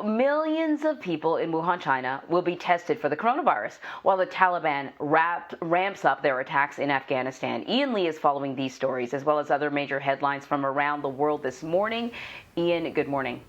millions of people in Wuhan, China will be tested for the coronavirus while the Taliban ramps up their attacks in Afghanistan. Ian Lee is following these stories as well as other major headlines from around the world this morning. Ian, good morning.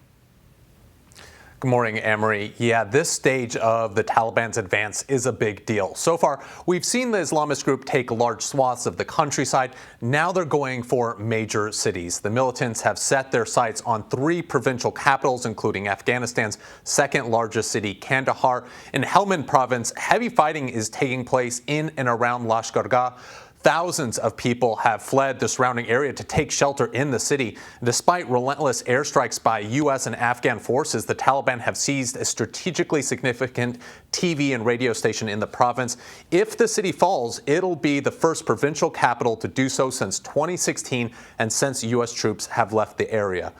Good morning, Amory. Yeah, this stage of the Taliban's advance is a big deal. So far, we've seen the Islamist group take large swaths of the countryside. Now they're going for major cities. The militants have set their sights on 3 provincial capitals, including Afghanistan's second largest city, Kandahar. In Helmand province, heavy fighting is taking place in and around Lashkar. Thousands of people have fled the surrounding area to take shelter in the city. Despite relentless airstrikes by U.S. and Afghan forces, the Taliban have seized a strategically significant TV and radio station in the province. If the city falls, it'll be the first provincial capital to do so since 2016 and since U.S. troops have left the area.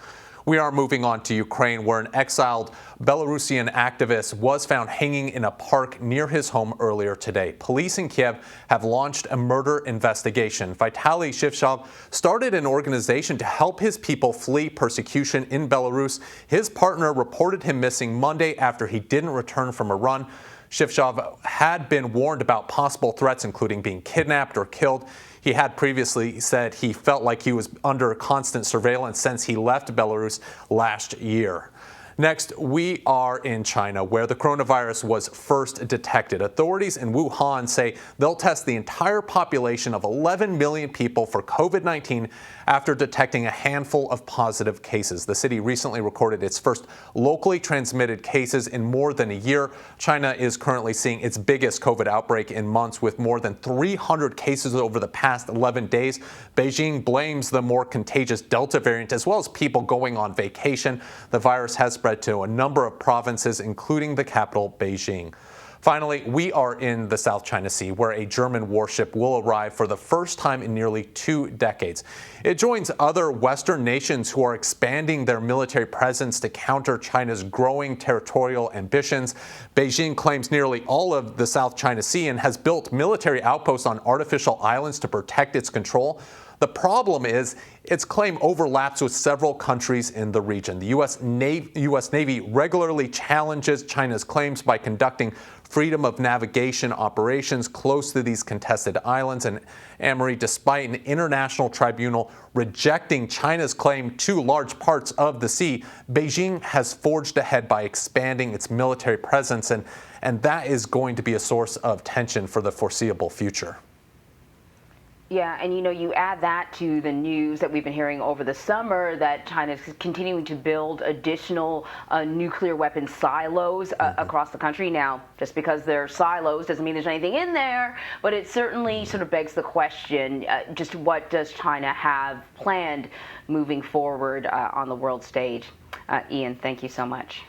We are moving on to Ukraine, where an exiled Belarusian activist was found hanging in a park near his home earlier today. Police in Kiev have launched a murder investigation. Vitaly Shivshov started an organization to help his people flee persecution in Belarus. His partner reported him missing Monday after he didn't return from a run. Shivshov had been warned about possible threats, including being kidnapped or killed. He had previously said he felt like he was under constant surveillance since he left Belarus last year. Next, we are in China, where the coronavirus was first detected. Authorities in Wuhan say they'll test the entire population of 11 million people for COVID-19 after detecting a handful of positive cases. The city recently recorded its first locally transmitted cases in more than a year. China is currently seeing its biggest COVID outbreak in months, with more than 300 cases over the past 11 days. Beijing blames the more contagious Delta variant, as well as people going on vacation. The virus has spread to a number of provinces, including the capital, Beijing. Finally, we are in the South China Sea, where a German warship will arrive for the first time in nearly 2 decades. It joins other Western nations who are expanding their military presence to counter China's growing territorial ambitions. Beijing claims nearly all of the South China Sea and has built military outposts on artificial islands to protect its control. The problem is its claim overlaps with several countries in the region. The U.S. Navy regularly challenges China's claims by conducting freedom of navigation operations close to these contested islands. And Amory, despite an international tribunal rejecting China's claim to large parts of the sea, Beijing has forged ahead by expanding its military presence, and that is going to be a source of tension for the foreseeable future. Yeah, and you add that to the news that we've been hearing over the summer that China is continuing to build additional nuclear weapon silos across the country. Now, just because they're silos doesn't mean there's anything in there, but it certainly sort of begs the question, just what does China have planned moving forward on the world stage? Ian, thank you so much.